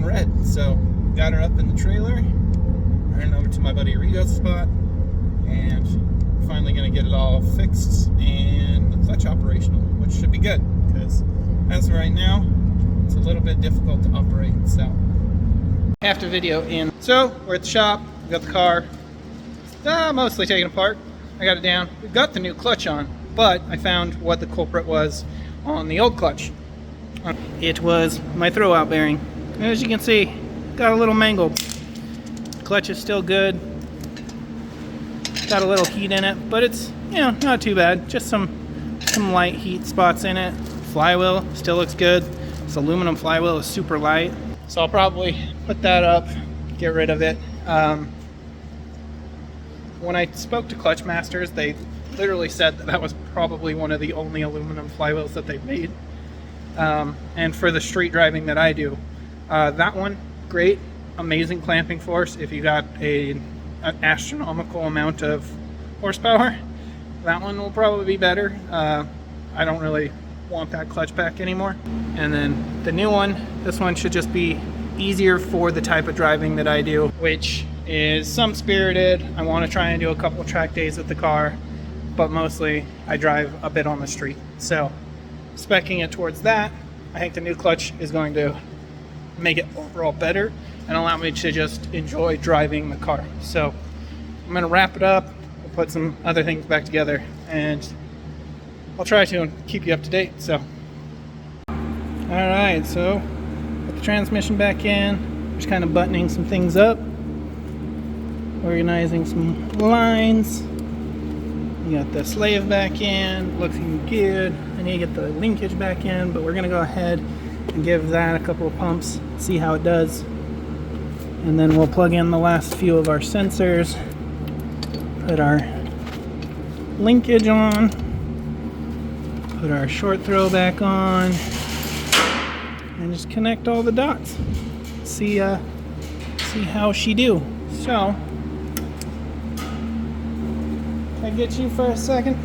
red. So got her up in the trailer, ran over to my buddy Rigo's spot, and finally going to get it all fixed and the clutch operational, which should be good, because as of right now, it's a little bit difficult to operate. So half the video in. So we're at the shop, we got the car mostly taken apart. I got it down. We've got the new clutch on, but I found what the culprit was on the old clutch. It was my throwout bearing. As you can see, got a little mangled. Clutch is still good. Got a little heat in it, but it's, you know, not too bad. Just some light heat spots in it. Flywheel still looks good. This aluminum flywheel is super light, so I'll probably put that up, get rid of it. When I spoke to Clutchmasters, they literally said that was probably one of the only aluminum flywheels that they've made. And for the street driving that I do, that one, great, amazing clamping force. If you got an astronomical amount of horsepower, that one will probably be better. I don't really want that clutch pack anymore. And then the new one, this one should just be easier for the type of driving that I do, which is some spirited. I want to try and do a couple track days with the car, but mostly I drive a bit on the street. So speccing it towards that, I think the new clutch is going to make it overall better and allow me to just enjoy driving the car. So I'm going to wrap it up, we'll put some other things back together, and I'll try to keep you up to date. So alright, so put the transmission back in, just kind of buttoning some things up, organizing some lines. You got the slave back in, looking good. I need to get the linkage back in, but we're gonna go ahead and give that a couple of pumps, see how it does. And then we'll plug in the last few of our sensors, put our linkage on, put our short throw back on, and just connect all the dots. See how she do. So, can I get you for a second?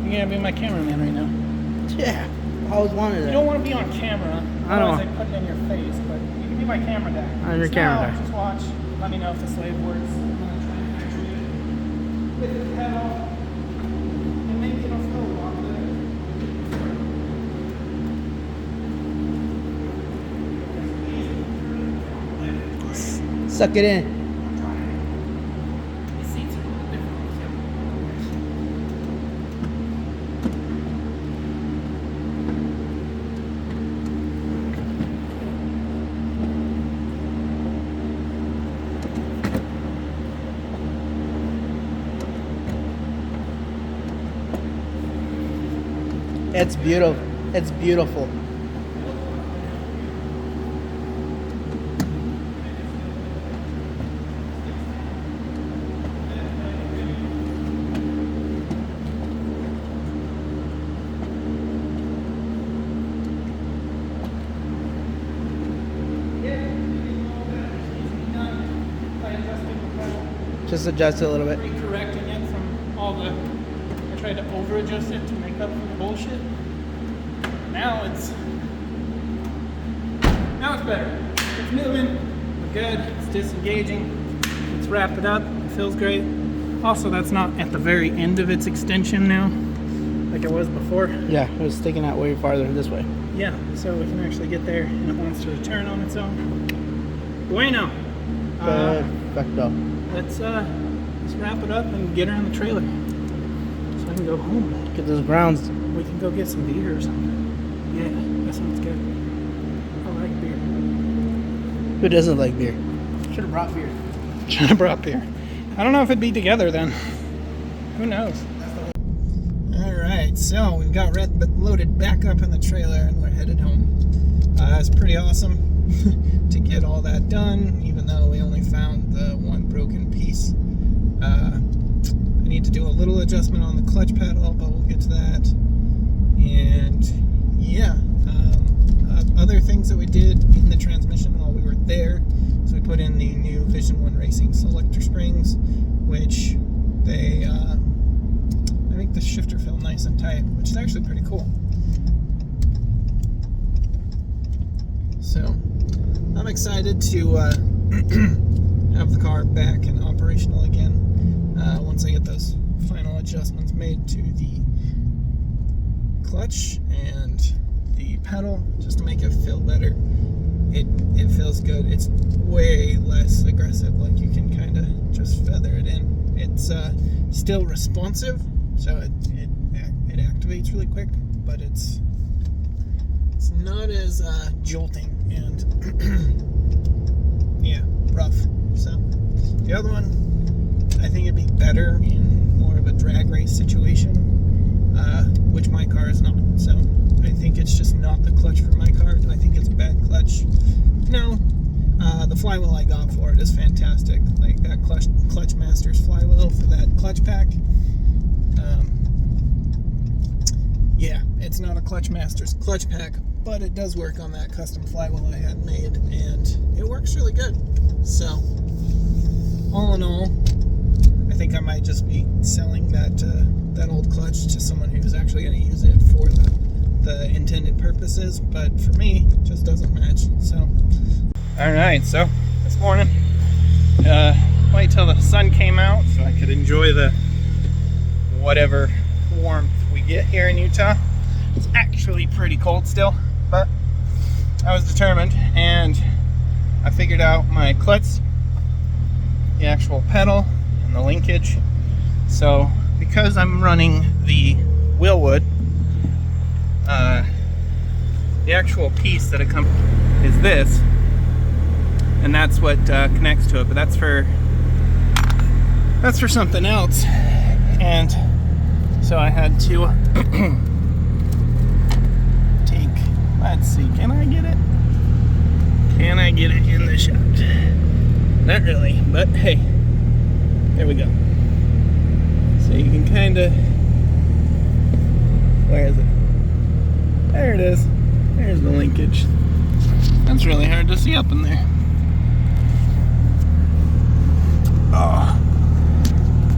You're gonna be my cameraman right now. Yeah, I always wanted that. You don't want to be on camera, otherwise I put it in your face, but you can be my camera guy. I'm your camera guy. Just watch, let me know if the slave works. I'm gonna try and actually get the head off, and maybe it'll feel a lot better. Suck it in. These seats are a little different. It's beautiful. It's beautiful. Just adjust it a little bit. Correcting it from all the, I tried to over adjust it to make up for the bullshit. Now it's better. It's moving, we're good, it's disengaging. Let's wrap it up, it feels great. Also, that's not at the very end of its extension now, like it was before. Yeah, it was sticking out way farther this way. Yeah, so we can actually get there and it wants to return on its own. Bueno. Perfecto. Let's wrap it up and get her in the trailer so I can go home. Get those grounds. We can go get some beer or something. Yeah, that sounds good. I like beer. Who doesn't like beer? Should have brought beer. Should have brought beer. I don't know if it'd be together then. Who knows? Alright, so we've got Red loaded back up in the trailer and we're headed home. It's pretty awesome to get all that done, even though we only found the one broken piece. I need to do a little adjustment on the clutch pedal, but we'll get to that. And yeah, other things that we did in the transmission while we were there. So we put in the new Vision 1 Racing selector springs, which they, I think the shifter feel nice and tight, which is actually pretty cool. So I'm excited to have the car back and operational again once I get those final adjustments made to the clutch and the pedal, just to make it feel better. It feels good. It's way less aggressive, like you can kind of just feather it in. It's still responsive, so it activates really quick, but it's not as jolting and yeah, rough. So the other one, I think it'd be better in more of a drag race situation, which my car is not. So I think it's just not the clutch for my car. I think it's a bad clutch. No, the flywheel I got for it is fantastic. Like that clutchmasters flywheel for that clutch pack. Yeah, it's not a clutchmasters clutch pack, but it does work on that custom flywheel I had made, and it works really good. So all in all, I think I might just be selling that old clutch to someone who's actually going to use it for the intended purposes, but for me, it just doesn't match. So alright, so this morning, wait till the sun came out so I could enjoy the whatever warmth we get here in Utah. It's actually pretty cold still, but I was determined, and I figured out my clutch, the actual pedal, and the linkage. So because I'm running the wheelwood, the actual piece that it comes is this, and that's what connects to it, but that's for something else. And so I had to let's see, can I get it in the shot? Not really, but hey, there we go. So you can kind of, where is it? There it is. There's the linkage. That's really hard to see up in there. Oh,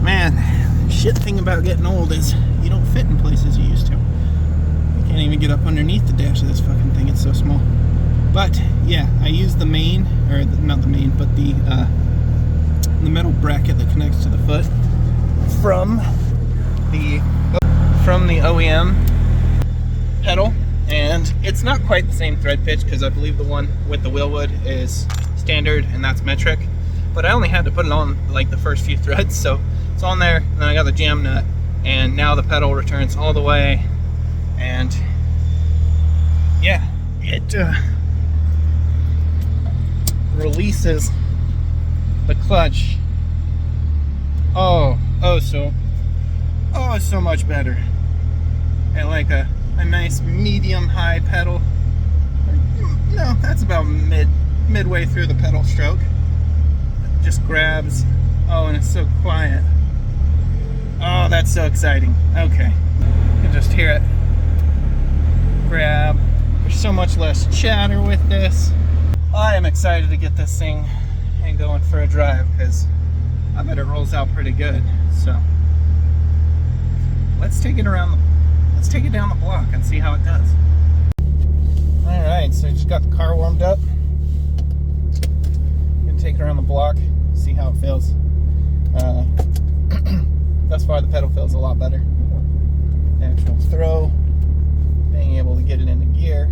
man, shit thing about getting old is you don't fit in places you used to. You can't even get up underneath the dash of this fucking thing. It's so small. But yeah, I use the main, or not the main, but the metal bracket that connects to the foot from the OEM pedal, and it's not quite the same thread pitch because I believe the one with the wheelwood is standard and that's metric, but I only had to put it on like the first few threads, so it's on there, and then I got the jam nut, and now the pedal returns all the way, and yeah, it releases the clutch so much better at like a nice medium high pedal. No, that's about midway through the pedal stroke. It just grabs. Oh, and it's so quiet. Oh, that's so exciting. Okay, you can just hear it grab. There's so much less chatter with this. I am excited to get this thing and going for a drive, because I bet it rolls out pretty good. So let's take it down the block and see how it does. Alright, so I just got the car warmed up. Gonna take it around the block, see how it feels. Thus far the pedal feels a lot better. The actual throw, being able to get it into gear,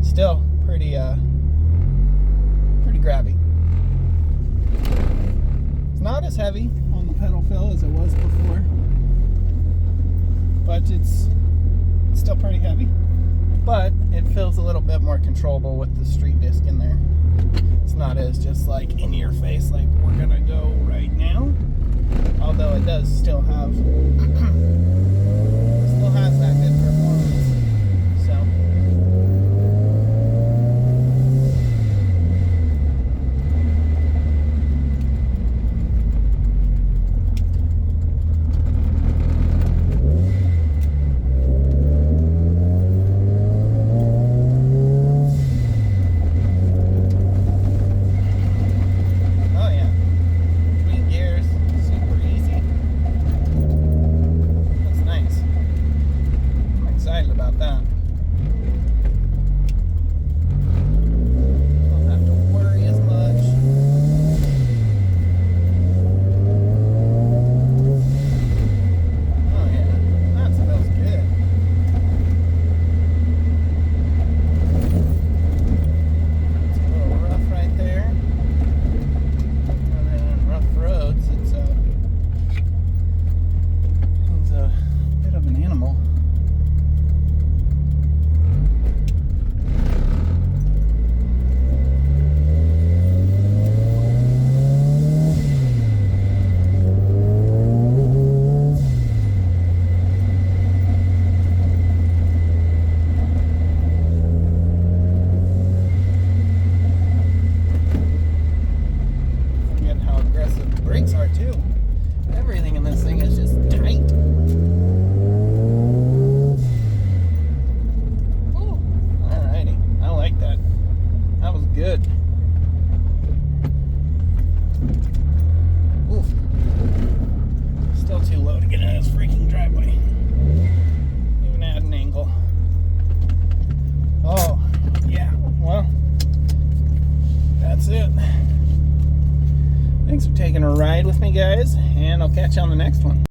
still pretty grabby. It's not as heavy on the pedal fill as it was before, but it's still pretty heavy. But it feels a little bit more controllable with the street disc in there. It's not as just like in your face, like we're gonna go right now. Although it does still have has that good performance. So I'll catch you on the next one.